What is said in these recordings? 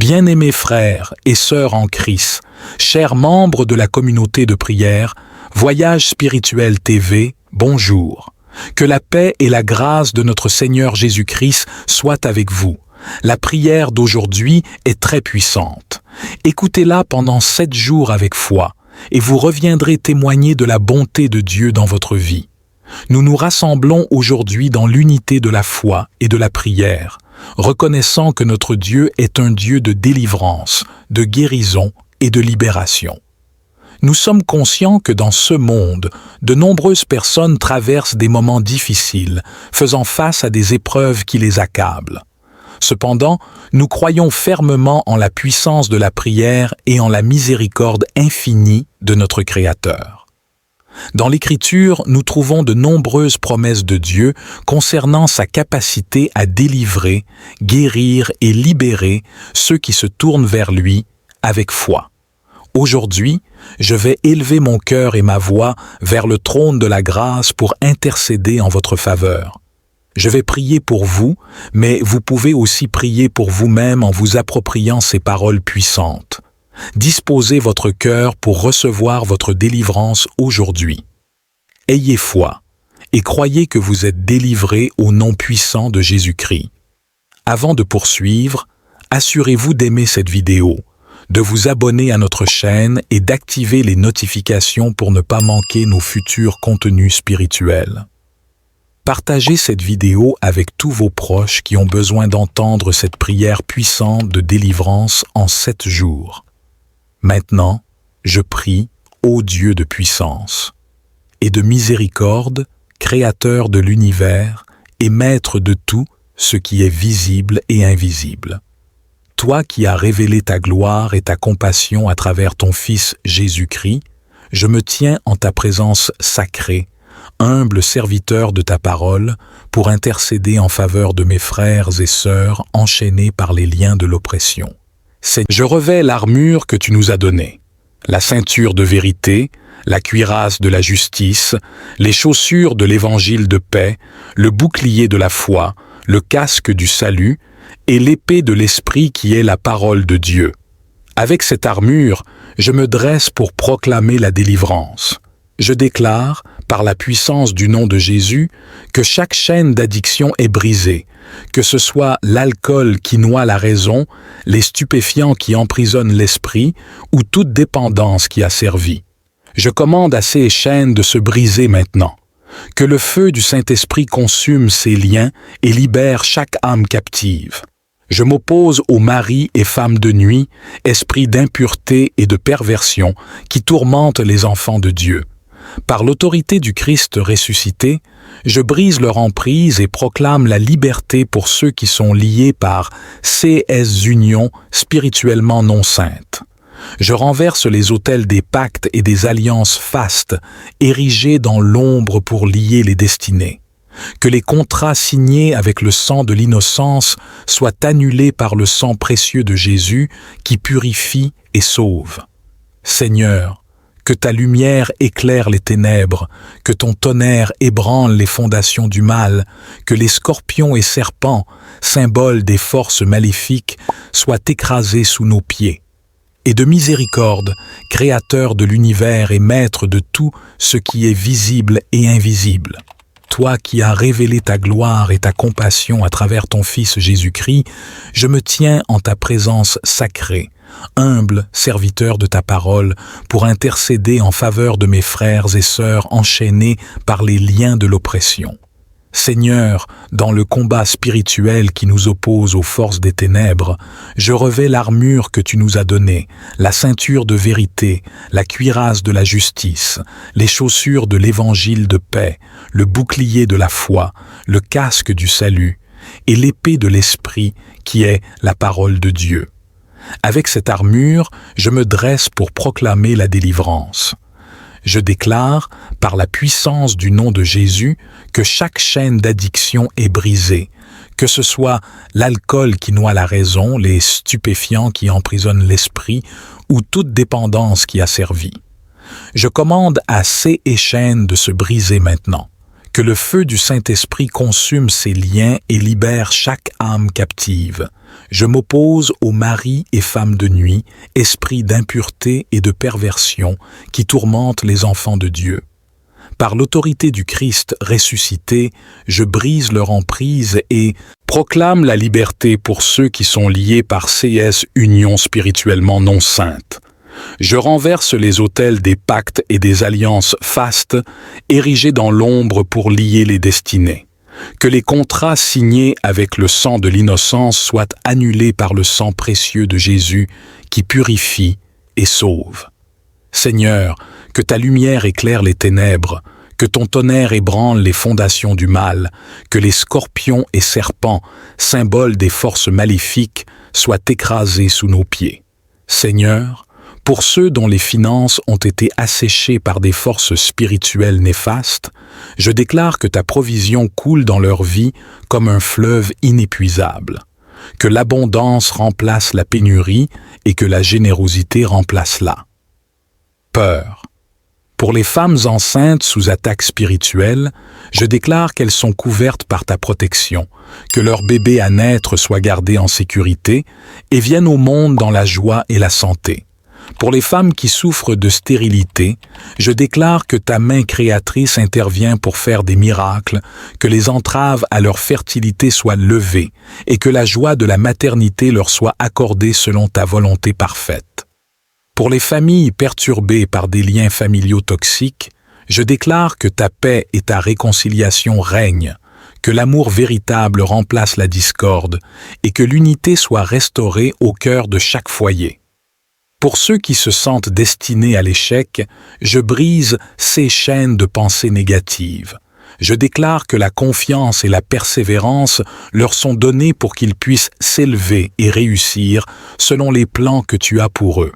Bien-aimés frères et sœurs en Christ, chers membres de la communauté de prière, Voyage Spirituel TV, bonjour. Que la paix et la grâce de notre Seigneur Jésus-Christ soient avec vous. La prière d'aujourd'hui est très puissante. Écoutez-la pendant 7 jours avec foi, et vous reviendrez témoigner de la bonté de Dieu dans votre vie. Nous nous rassemblons aujourd'hui dans l'unité de la foi et de la prière, reconnaissant que notre Dieu est un Dieu de délivrance, de guérison et de libération. Nous sommes conscients que dans ce monde, de nombreuses personnes traversent des moments difficiles, faisant face à des épreuves qui les accablent. Cependant, nous croyons fermement en la puissance de la prière et en la miséricorde infinie de notre Créateur. Dans l'Écriture, nous trouvons de nombreuses promesses de Dieu concernant sa capacité à délivrer, guérir et libérer ceux qui se tournent vers lui avec foi. Aujourd'hui, je vais élever mon cœur et ma voix vers le trône de la grâce pour intercéder en votre faveur. Je vais prier pour vous, mais vous pouvez aussi prier pour vous-même en vous appropriant ces paroles puissantes. Disposez votre cœur pour recevoir votre délivrance aujourd'hui. Ayez foi et croyez que vous êtes délivrés au nom puissant de Jésus-Christ. Avant de poursuivre, assurez-vous d'aimer cette vidéo, de vous abonner à notre chaîne et d'activer les notifications pour ne pas manquer nos futurs contenus spirituels. Partagez cette vidéo avec tous vos proches qui ont besoin d'entendre cette prière puissante de délivrance en 7 jours. Maintenant, je prie, ô Dieu de puissance et de miséricorde, Créateur de l'univers et Maître de tout ce qui est visible et invisible. Toi qui as révélé ta gloire et ta compassion à travers ton Fils Jésus-Christ, je me tiens en ta présence sacrée, humble serviteur de ta parole, pour intercéder en faveur de mes frères et sœurs enchaînés par les liens de l'oppression. Je revêts l'armure que tu nous as donnée, la ceinture de vérité, la cuirasse de la justice, les chaussures de l'évangile de paix, le bouclier de la foi, le casque du salut et l'épée de l'esprit qui est la parole de Dieu. Avec cette armure, je me dresse pour proclamer la délivrance. Je déclare, par la puissance du nom de Jésus, que chaque chaîne d'addiction est brisée, que ce soit l'alcool qui noie la raison, les stupéfiants qui emprisonnent l'esprit ou toute dépendance qui a servi. Je commande à ces chaînes de se briser maintenant. Que le feu du Saint-Esprit consume ces liens et libère chaque âme captive. Je m'oppose aux maris et femmes de nuit, esprits d'impureté et de perversion qui tourmentent les enfants de Dieu. Par l'autorité du Christ ressuscité, je brise leur emprise et proclame la liberté pour ceux qui sont liés par CS unions spirituellement non saintes. Je renverse les autels des pactes et des alliances fastes, érigés dans l'ombre pour lier les destinées. Que les contrats signés avec le sang de l'innocence soient annulés par le sang précieux de Jésus qui purifie et sauve. Seigneur, que ta lumière éclaire les ténèbres, que ton tonnerre ébranle les fondations du mal, que les scorpions et serpents, symboles des forces maléfiques, soient écrasés sous nos pieds. Et de miséricorde, Créateur de l'univers et Maître de tout ce qui est visible et invisible. Toi qui as révélé ta gloire et ta compassion à travers ton Fils Jésus-Christ, je me tiens en ta présence sacrée, humble serviteur de ta parole, pour intercéder en faveur de mes frères et sœurs enchaînés par les liens de l'oppression. Seigneur, dans le combat spirituel qui nous oppose aux forces des ténèbres, je revêts l'armure que tu nous as donnée, la ceinture de vérité, la cuirasse de la justice, les chaussures de l'évangile de paix, le bouclier de la foi, le casque du salut, et l'épée de l'esprit qui est la parole de Dieu. Avec cette armure, je me dresse pour proclamer la délivrance. Je déclare, par la puissance du nom de Jésus, que chaque chaîne d'addiction est brisée, que ce soit l'alcool qui noie la raison, les stupéfiants qui emprisonnent l'esprit ou toute dépendance qui a servi. Je commande à ces chaînes de se briser maintenant. Que le feu du Saint-Esprit consume ces liens et libère chaque âme captive. Je m'oppose aux maris et femmes de nuit, esprits d'impureté et de perversion qui tourmentent les enfants de Dieu. Par l'autorité du Christ ressuscité, je brise leur emprise et proclame la liberté pour ceux qui sont liés par CS union spirituellement non sainte. Je renverse les autels des pactes et des alliances fastes, érigés dans l'ombre pour lier les destinées. Que les contrats signés avec le sang de l'innocence soient annulés par le sang précieux de Jésus qui purifie et sauve. Seigneur, que ta lumière éclaire les ténèbres, que ton tonnerre ébranle les fondations du mal, que les scorpions et serpents, symboles des forces maléfiques, soient écrasés sous nos pieds. Seigneur, pour ceux dont les finances ont été asséchées par des forces spirituelles néfastes, je déclare que ta provision coule dans leur vie comme un fleuve inépuisable, que l'abondance remplace la pénurie et que la générosité remplace-la. Peur. Pour les femmes enceintes sous attaque spirituelle, je déclare qu'elles sont couvertes par ta protection, que leur bébé à naître soit gardé en sécurité et vienne au monde dans la joie et la santé. Pour les femmes qui souffrent de stérilité, je déclare que ta main créatrice intervient pour faire des miracles, que les entraves à leur fertilité soient levées et que la joie de la maternité leur soit accordée selon ta volonté parfaite. Pour les familles perturbées par des liens familiaux toxiques, je déclare que ta paix et ta réconciliation règnent, que l'amour véritable remplace la discorde et que l'unité soit restaurée au cœur de chaque foyer. Pour ceux qui se sentent destinés à l'échec, je brise ces chaînes de pensées négatives. Je déclare que la confiance et la persévérance leur sont données pour qu'ils puissent s'élever et réussir selon les plans que tu as pour eux.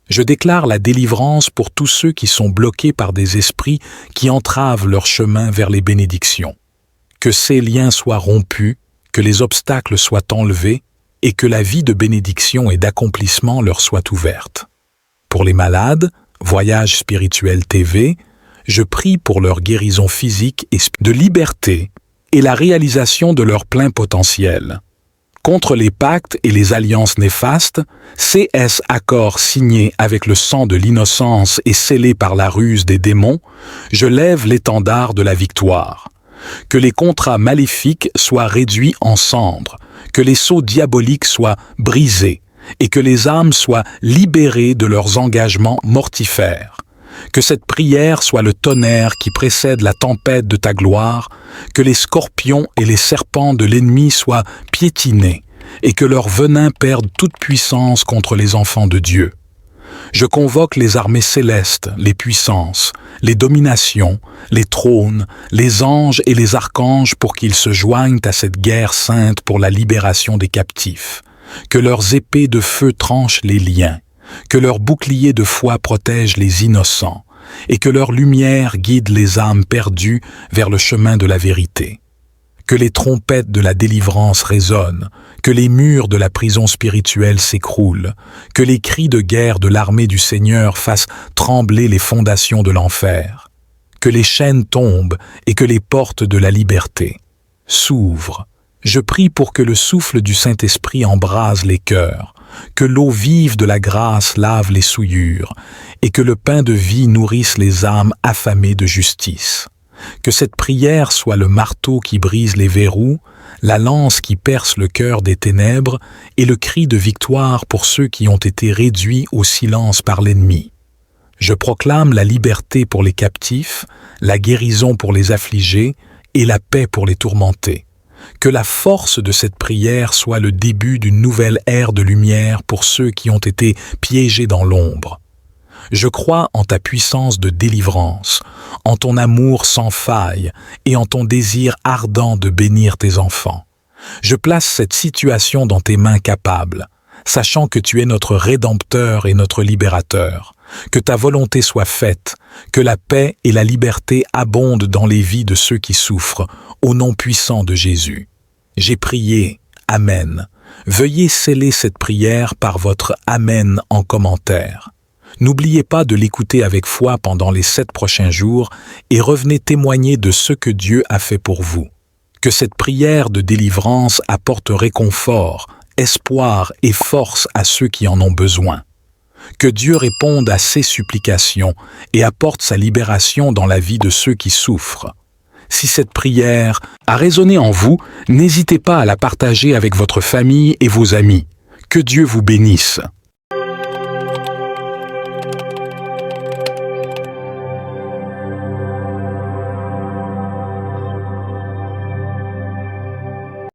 Je déclare la délivrance pour tous ceux qui sont bloqués par des esprits qui entravent leur chemin vers les bénédictions. Que ces liens soient rompus, que les obstacles soient enlevés, et que la vie de bénédiction et d'accomplissement leur soit ouverte. Pour les malades, Voyage Spirituel TV, je prie pour leur guérison physique et de liberté et la réalisation de leur plein potentiel. Contre les pactes et les alliances néfastes, CS accords signés avec le sang de l'innocence et scellés par la ruse des démons, je lève l'étendard de la victoire. Que les contrats maléfiques soient réduits en cendres, que les sceaux diaboliques soient brisés et que les âmes soient libérées de leurs engagements mortifères. Que cette prière soit le tonnerre qui précède la tempête de ta gloire, que les scorpions et les serpents de l'ennemi soient piétinés et que leur venin perde toute puissance contre les enfants de Dieu. Je convoque les armées célestes, les puissances, les dominations, les trônes, les anges et les archanges pour qu'ils se joignent à cette guerre sainte pour la libération des captifs. Que leurs épées de feu tranchent les liens, que leurs boucliers de foi protègent les innocents, et que leur lumière guide les âmes perdues vers le chemin de la vérité. Que les trompettes de la délivrance résonnent, que les murs de la prison spirituelle s'écroulent, que les cris de guerre de l'armée du Seigneur fassent trembler les fondations de l'enfer, que les chaînes tombent et que les portes de la liberté s'ouvrent. Je prie pour que le souffle du Saint-Esprit embrase les cœurs, que l'eau vive de la grâce lave les souillures, et que le pain de vie nourrisse les âmes affamées de justice. Que cette prière soit le marteau qui brise les verrous, la lance qui perce le cœur des ténèbres et le cri de victoire pour ceux qui ont été réduits au silence par l'ennemi. Je proclame la liberté pour les captifs, la guérison pour les affligés et la paix pour les tourmentés. Que la force de cette prière soit le début d'une nouvelle ère de lumière pour ceux qui ont été piégés dans l'ombre. Je crois en ta puissance de délivrance, en ton amour sans faille et en ton désir ardent de bénir tes enfants. Je place cette situation dans tes mains capables, sachant que tu es notre Rédempteur et notre Libérateur. Que ta volonté soit faite, que la paix et la liberté abondent dans les vies de ceux qui souffrent, au nom puissant de Jésus. J'ai prié, Amen. Veuillez sceller cette prière par votre Amen en commentaire. N'oubliez pas de l'écouter avec foi pendant les 7 prochains jours et revenez témoigner de ce que Dieu a fait pour vous. Que cette prière de délivrance apporte réconfort, espoir et force à ceux qui en ont besoin. Que Dieu réponde à ces supplications et apporte sa libération dans la vie de ceux qui souffrent. Si cette prière a résonné en vous, n'hésitez pas à la partager avec votre famille et vos amis. Que Dieu vous bénisse.